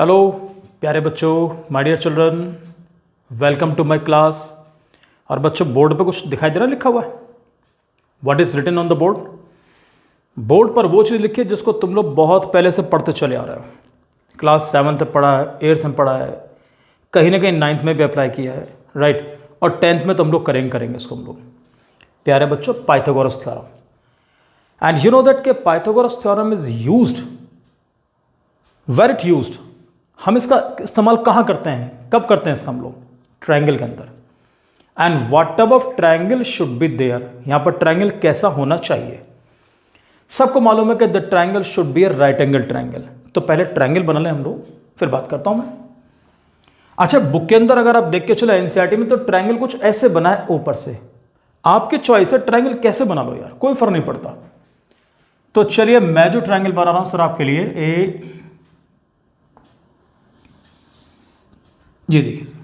Hello प्यारे बच्चों, my dear children, welcome to my class. और बच्चों, बोर्ड पे कुछ दिखाई दे रहा है लिखा हुआ है? What is written on the board? Board पर वो चीज़ लिखी है जिसको तुम लोग बहुत पहले से पढ़ते चले आ रहे हो। क्लास 7th में पढ़ा है, 8th में पढ़ा है, कहीं ना कहीं 9th में भी अप्लाई किया है, राइट। और 10th में तो हम लोग करेंगे इसको हम लोग। प्यारे बच्चों, Pythagoras theorem. And you know that के Pythagoras theorem is used, where it used. हम इसका इस्तेमाल कहाँ करते हैं, कब करते हैं इसका हम लोग? ट्रायंगल के अंदर। And what type of triangle should be there, यहां पर ट्रायंगल कैसा होना चाहिए। सबको मालूम है कि the triangle should be a right angle triangle. तो पहले ट्रायंगल बना लें हम लोग, फिर बात करता हूं मैं। अच्छा, बुक के अंदर अगर आप देख के चलो एनसीईआरटी में, तो ट्रायंगल कुछ ऐसे बना है ऊपर से। आपकी चॉइस है, ट्रायंगल कैसे बना लो यार, कोई फर्क नहीं पड़ता। तो चलिए, मैं जो ट्रायंगल बना रहा हूं सर आपके लिए, ये देखिए सर,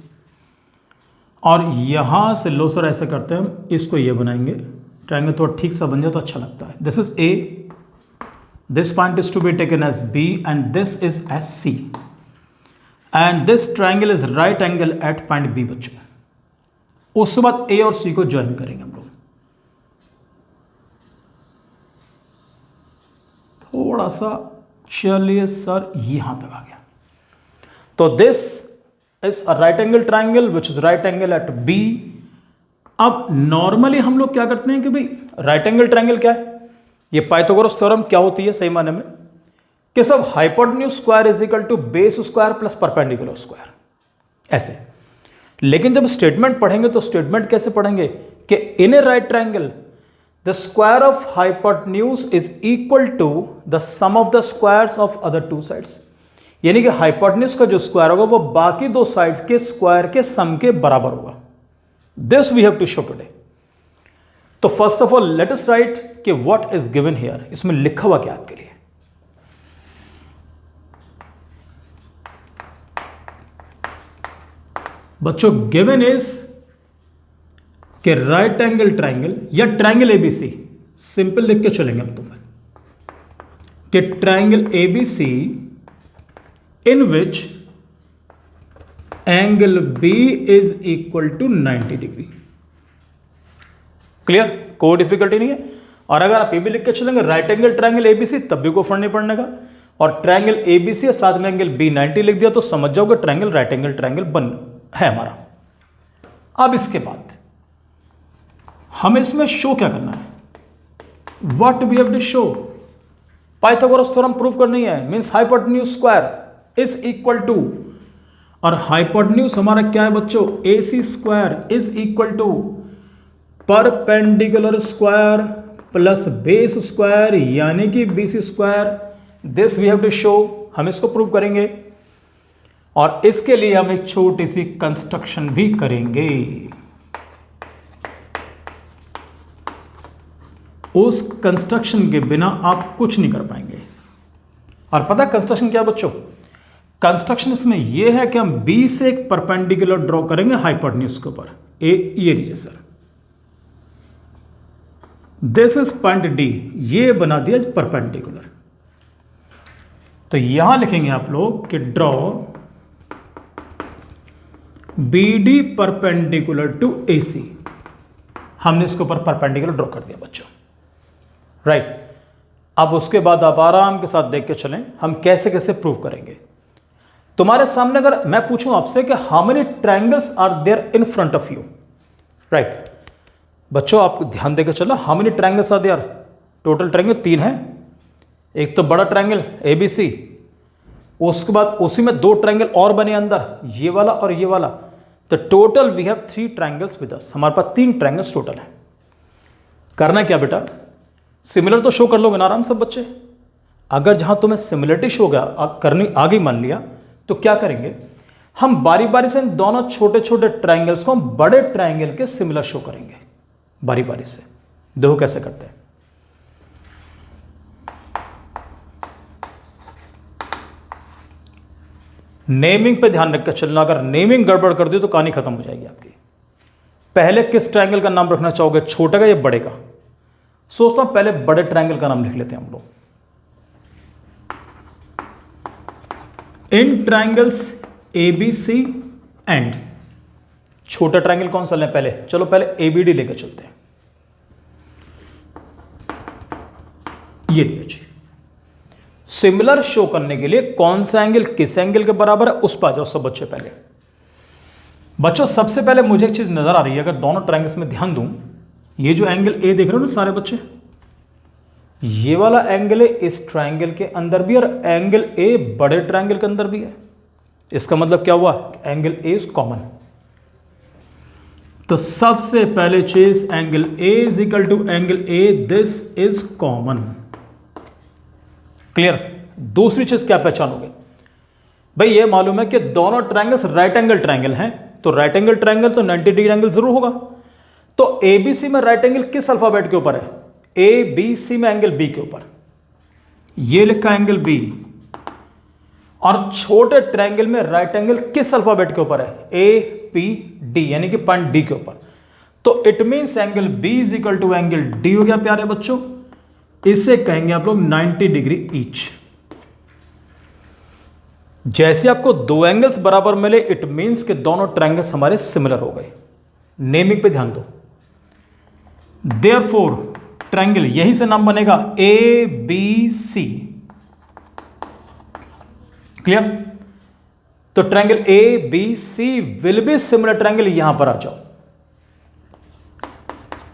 और यहां से लो सर ऐसे करते हैं हम, इसको ये बनाएंगे। ट्रायंगल थोड़ा ठीक सा बन जाए तो अच्छा लगता है। This is A, this point is to be taken as B and this is as C, and this triangle is right angle at point B बच्चों। उसके बाद ए और सी को ज्वाइन करेंगे हम लोग। थोड़ा सा चलिए सर, यहां तक आ गया। तो this is a right angle triangle which is right angle at B. अब नॉर्मली हम लोग क्या करते हैं कि भाई राइट एंगल ट्राइंगल क्या है, ये पाइथागोरस थ्योरम क्या होती है सही माने में, कि सब hypotenuse square is equal to base square plus perpendicular square, ऐसे। लेकिन जब स्टेटमेंट पढ़ेंगे तो स्टेटमेंट कैसे पढ़ेंगे कि in a right triangle the square of hypotenuse is equal to the sum of the squares of other two sides. यानी कि हाइपोटेन्यूज का जो स्क्वायर होगा वो बाकी दो साइड्स के स्क्वायर के सम के बराबर होगा। This we have to show today. तो first of all let us write कि व्हाट इज गिवन हियर, इसमें लिखा हुआ क्या आपके लिए। बच्चों, गिवन इज कि राइट एंगल ट्राइंगल या ट्राइंगल एबीसी, सिंपल लिख के चलेंगे हम तुम्हें कि triangle ABC in which angle B is equal to 90 degree. Clear, कोई डिफिकल्टी नहीं है। और अगर आप ये भी लिख के चलेंगे राइट एंगल ट्रायंगल एबीसी, तब भी कोई फर्क नहीं पड़ने का। और ट्रायंगल एबीसी और साथ में एंगल बी 90 लिख दिया तो समझ जाओगे ट्रायंगल राइट एंगल ट्रायंगल बन है हमारा। अब इसके बाद हमें इसमें शो क्या करना है, what we have to show. Pythagoras theorem prove करनी है, means hypotenuse square is equal to, और हाइपोटेन्यूज हमारा क्या है बच्चों, A C square is equal to perpendicular square plus base square यानी कि B C square. This we have to show, हम इसको प्रूव करेंगे। और इसके लिए हम एक छोटी सी कंस्ट्रक्शन भी करेंगे। उस कंस्ट्रक्शन के बिना आप कुछ नहीं कर पाएंगे। और पता कंस्ट्रक्शन क्या बच्चों, कंस्ट्रक्शन इसमें यह है कि हम बी से एक परपेंडिकुलर ड्रॉ करेंगे हाइपोटेन्यूज के ऊपर। ये लीजिए sir, this is point D, ये बना दिया परपेंडिकुलर। तो यहां लिखेंगे आप लोग कि draw B D perpendicular to A C. हमने इसके ऊपर परपेंडिकुलर ड्रॉ कर दिया बच्चों, राइट। अब उसके बाद आप आराम के साथ देख के चलें हम कैसे कैसे प्रूव करेंगे। तुम्हारे सामने अगर मैं पूछूं आपसे कि how many triangles are there in front of you, right. बच्चों आप ध्यान देकर चलो, how many triangles are there. Total triangle 3 है। एक तो बड़ा ट्रायंगल एबीसी, उसके बाद उसी में 2 ट्रायंगल और बने अंदर, ये वाला और ये वाला। तो total we have 3 triangles with us. हमारे पास 3 ट्रायंगल्स टोटल है। करना क्या बेटा, सिमिलर तो शो कर लोगे ना आराम सब बच्चे। अगर जहां तुम्हें सिमिलरिटी शो करनी आ गई मान लिया, तो क्या करेंगे हम बारी बारी से इन दोनों छोटे छोटे ट्रायंगल्स को हम बड़े ट्रायंगल के सिमिलर शो करेंगे बारी बारी से। देखो कैसे करते हैं। नेमिंग पे ध्यान रखकर चलना, अगर नेमिंग गड़बड़ कर दी तो कहानी खत्म हो जाएगी आपकी। पहले किस ट्रायंगल का नाम रखना चाहोगे, छोटे का या बड़े का? सोचता हूं पहले बड़े ट्रायंगल का नाम लिख लेते हैं हम लोग। In triangles A B C and, छोटा ट्राइंगल कौन सा लें पहले, चलो पहले ए बी डी लेकर चलते हैं। ये लिया जी। सिमिलर शो करने के लिए कौन सा एंगल किस एंगल के बराबर है उस पर आ जाओ सब बच्चे। पहले बच्चों सबसे पहले मुझे एक चीज नजर आ रही है, अगर दोनों ट्राइंगल्स में ध्यान दूं, ये जो एंगल ए देख रहे हो ना सारे बच्चे, ये वाला एंगल है इस ट्राइंगल के अंदर भी और एंगल ए बड़े ट्राइंगल के अंदर भी है। इसका मतलब क्या हुआ, एंगल ए इज कॉमन। तो सबसे पहले चीज angle A is equal to angle A, this is common. Clear. दूसरी चीज क्या पहचानोगे भाई, ये मालूम है कि दोनों ट्राइंगल्स राइट एंगल ट्राइंगल हैं, तो राइट एंगल ट्राइंगल तो 90 डिग्री एंगल जरूर होगा। तो एबीसी में राइट एंगल किस अल्फाबेट के ऊपर है, ए बी सी में एंगल बी के ऊपर, ये लिखा एंगल बी। और छोटे ट्रायंगल में राइट एंगल किस अल्फाबेट के ऊपर है, ए पी डी, यानी कि पॉइंट डी के ऊपर। तो it means angle B is equal to angle D हो गया प्यारे बच्चों। इसे कहेंगे आप लोग 90 डिग्री ईच। जैसे आपको दो एंगल्स बराबर मिले, इट मींस कि दोनों ट्रायंगल्स हमारे सिमिलर हो गए। नेमिंग पे ध्यान दो। देयरफॉर ट्रायंगल, यही से नाम बनेगा ए बी सी। क्लियर। तो triangle A B C will be similar triangle. यहां पर आ जाओ,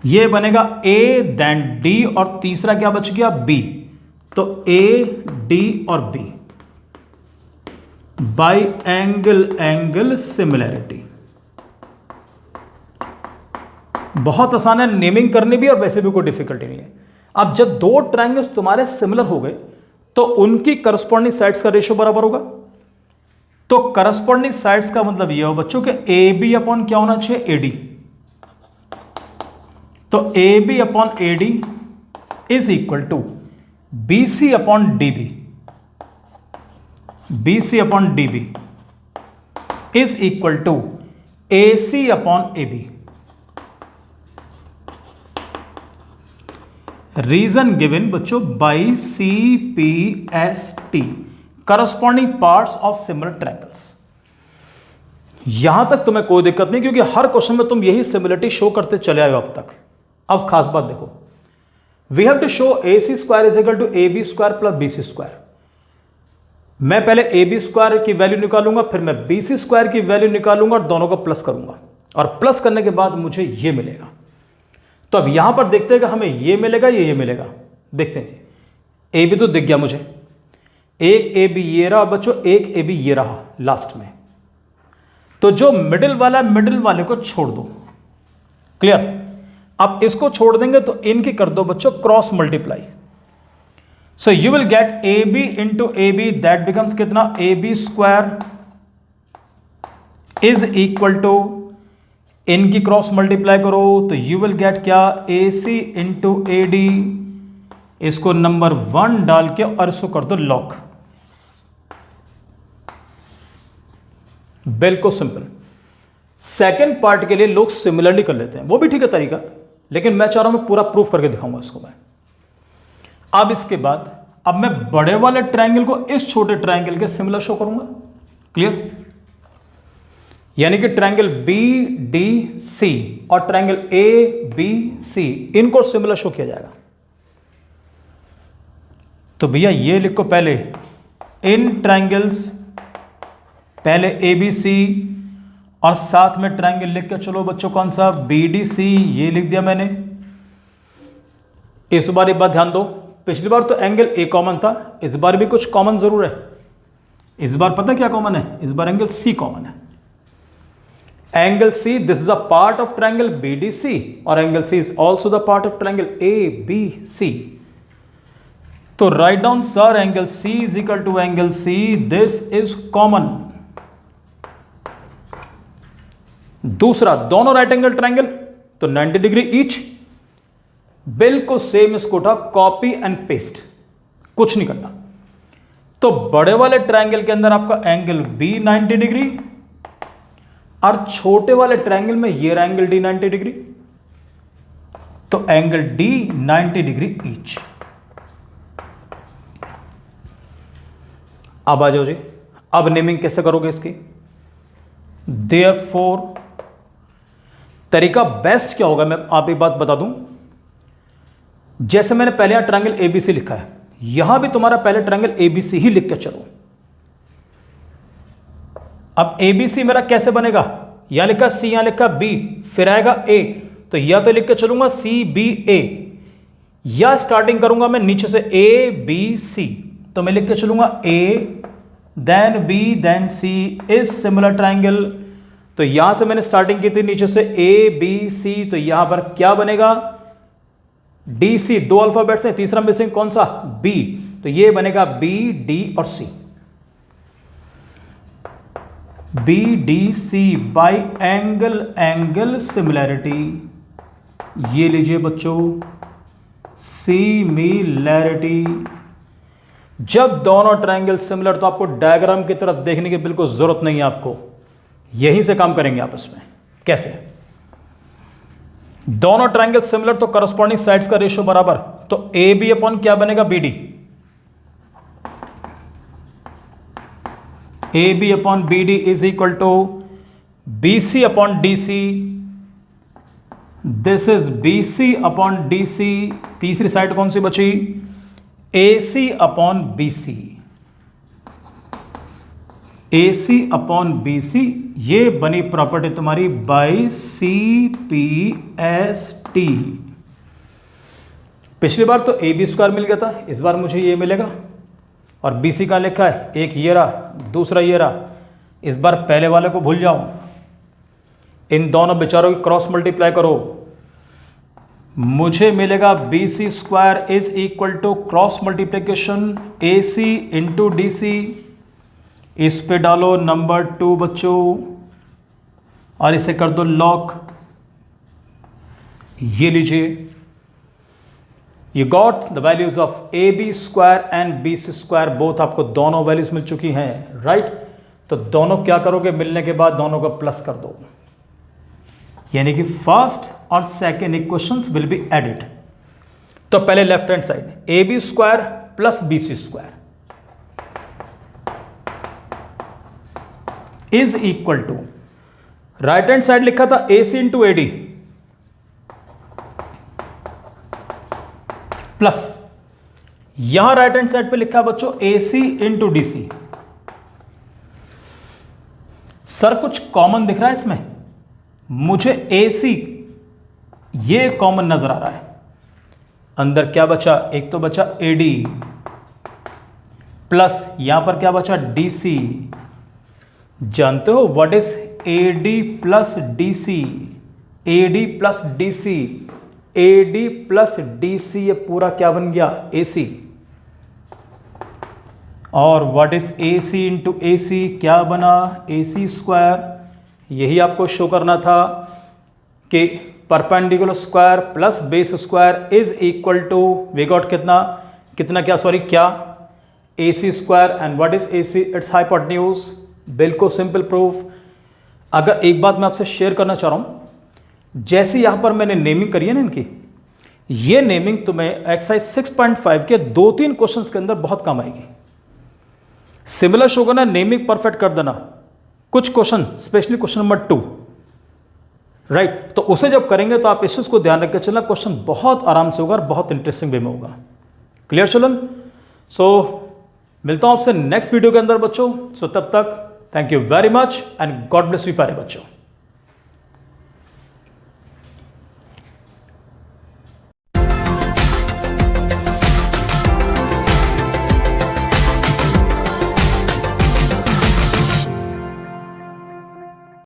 ये बनेगा ए देन डी और तीसरा क्या बच गया, बी। तो ए डी और बी बाय एंगल सिमिलैरिटी। बहुत आसान है नेमिंग करनी भी और वैसे भी कोई डिफिकल्टी नहीं है। अब जब दो ट्रायंगल्स तुम्हारे सिमिलर हो गए तो उनकी करस्पॉन्डिंग साइड्स का रेशियो बराबर होगा। तो करस्पॉन्डिंग साइड्स का मतलब यह हो बच्चों कि ए बी अपॉन क्या होना चाहिए, ए डी। तो A B upon A D is equal to B C upon D B, B C upon D B is equal to A C upon A B. Reason given बच्चों by C P S T, corresponding parts of similar triangles. यहां तक तुम्हें कोई दिक्कत नहीं, क्योंकि हर question में तुम यही सिमिलरिटी शो करते चले आए हो अब तक। अब खास बात देखो, we have to show A C square is equal to A B square plus B C square. मैं पहले ए बी स्क्वायर की वैल्यू निकालूंगा, फिर मैं बी सी स्क्वायर की वैल्यू निकालूंगा और दोनों को प्लस करूंगा, और प्लस करने के बाद मुझे ये मिलेगा। तो अब यहां पर देखते हैं कि हमें ये मिलेगा, ये मिलेगा। देखते हैं जी, ए बी तो दिख गया मुझे, एक ए बी ये रहा बच्चों, एक ए बी ये रहा लास्ट में। तो जो मिडिल वाला, मिडिल वाले को छोड़ दो। क्लियर। अब इसको छोड़ देंगे तो इनकी कर दो बच्चों cross multiply. So you will get A B into A B, that becomes कितना, A B square is equal to, इनकी क्रॉस मल्टीप्लाई करो तो यू विल गेट क्या, A C into A D. इसको नंबर 1 डाल के और इसको कर दो लॉक। बिल्कुल सिंपल। सेकेंड पार्ट के लिए लोग सिमिलरली कर लेते हैं, वो भी ठीक है तरीका, लेकिन मैं चाह रहा हूं मैं पूरा प्रूफ करके दिखाऊंगा इसको मैं। अब इसके बाद अब मैं बड़े वाले ट्रायंगल को इस छोटे ट्रायंगल के सिमिलर शो करूंगा। क्लियर। यानी कि ट्रायंगल बी डी सी और ट्रायंगल ए बी सी, इनको सिमिलर शो किया जाएगा। तो भैया ये लिखो पहले, इन ट्रायंगल्स, पहले ए बी सी और साथ में ट्रायंगल लिख के चलो बच्चों कौन सा, बी डी सी, ये लिख दिया मैंने। इस बार एक बात ध्यान दो, पिछली बार तो एंगल ए कॉमन था, इस बार भी कुछ कॉमन जरूर है। इस बार पता क्या कॉमन है, इस बार एंगल सी कॉमन है। Angle C, this is a part of triangle B D C, और angle C is also the part of triangle A B C. तो write down sir, angle C is equal to angle C, this is common. दूसरा, दोनों right angle triangle तो 90 degree each. बिल्कुल same इसको उठा, copy and paste, कुछ नहीं करना। तो बड़े वाले ट्रायंगल के अंदर आपका एंगल बी 90 डिग्री और छोटे वाले ट्रायंगल में ये एंगल डी 90 डिग्री। तो एंगल डी 90 डिग्री ईच। अब आ जाओ जी, अब नेमिंग कैसे करोगे इसकी? देयरफॉर तरीका बेस्ट क्या होगा, मैं आप एक बात बता दूं। जैसे मैंने पहले यहां ट्रायंगल एबीसी लिखा है, यहां भी तुम्हारा पहले ट्रायंगल एबीसी ही लिख के चलो। अब एबीसी मेरा कैसे बनेगा? यहां लिखा सी, यहां लिखा बी, फिर आएगा ए, तो या तो लिख के चलूंगा सी बी ए, या स्टार्टिंग करूंगा मैं नीचे से ए बी सी, तो मैं लिख के चलूंगा A then B then C is similar triangle. तो यहां से मैंने स्टार्टिंग की थी नीचे से ए बी सी, तो यहां पर क्या बनेगा? डी सी, दो अल्फाबेट्स हैं, तीसरा मिसिंग कौन सा? बी, तो ये बनेगा बी डी और C, B D C by angle similarity. ये लीजिए बच्चों सिमिलैरिटी। जब दोनों ट्रायंगल सिमिलर, तो आपको डायग्राम की तरफ देखने की बिल्कुल जरूरत नहीं है, आपको यहीं से काम करेंगे आपस में। कैसे? दोनों ट्रायंगल सिमिलर तो करस्पॉन्डिंग साइड्स का रेशियो बराबर, तो ए बी अपॉन क्या बनेगा? B D. A B upon B D is equal to B C upon D C, this is B C upon D C. तीसरी साइड कौन सी बची? A C upon B C, A C upon B C. ये बनी property तुम्हारी by C P S T. पिछली बार तो ए बी स्क्वायर मिल गया था, इस बार मुझे ये मिलेगा। और बी सी का लिखा है, एक ये रहा, दूसरा ये रहा। इस बार पहले वाले को भूल जाओ, इन दोनों बेचारों की क्रॉस मल्टीप्लाई करो, मुझे मिलेगा B C square is equal to cross multiplication A C into D C. इस पे डालो नंबर 2 बच्चों और इसे कर दो लॉक। ये लीजिए, you got the values of A B square and B C square, both आपको दोनों वैल्यूज मिल चुकी हैं, राइट। तो दोनों क्या करोगे? मिलने के बाद दोनों को प्लस कर दो, यानी कि फर्स्ट और second equations will be added. तो पहले left hand side A B square plus B C square is equal to, right hand side लिखा था A C into A D plus, यहां राइट हैंड साइड पे लिखा है बच्चों A C into D C. Sir कुछ common दिख रहा है इसमें? मुझे ए सी ये कॉमन नजर आ रहा है। अंदर क्या बचा? एक तो बचा ए डी प्लस यहां पर क्या बचा? D C. जानते हो what is A D plus D C? A D plus D C, A D plus D C, ये पूरा क्या बन गया? A C. और what is A C into A C? क्या बना? A C square. यही आपको शो करना था कि perpendicular square plus base square is equal to, we got कितना कितना क्या, सॉरी क्या? A C square. And what is A C? It's hypotenuse. बिल्कुल सिंपल प्रूफ। अगर एक बात मैं आपसे शेयर करना चाह रहा हूं, जैसे यहां पर मैंने नेमिंग करी है ना इनकी, ये नेमिंग तुम्हें एक्सरसाइज 6.5 के 2-3 क्वेश्चंस के अंदर बहुत काम आएगी। सिमिलर शो करना, नेमिंग परफेक्ट कर देना। कुछ question specially question number 2, right, तो उसे जब करेंगे तो आप इस चीज को ध्यान रखकर चलना, क्वेश्चन बहुत आराम से होगा और बहुत इंटरेस्टिंग वे में होगा। Clear children? सो मिलता हूं आपसे नेक्स्ट वीडियो के अंदर बच्चों। सो तब तक thank you very much and God bless you प्यारे बच्चों।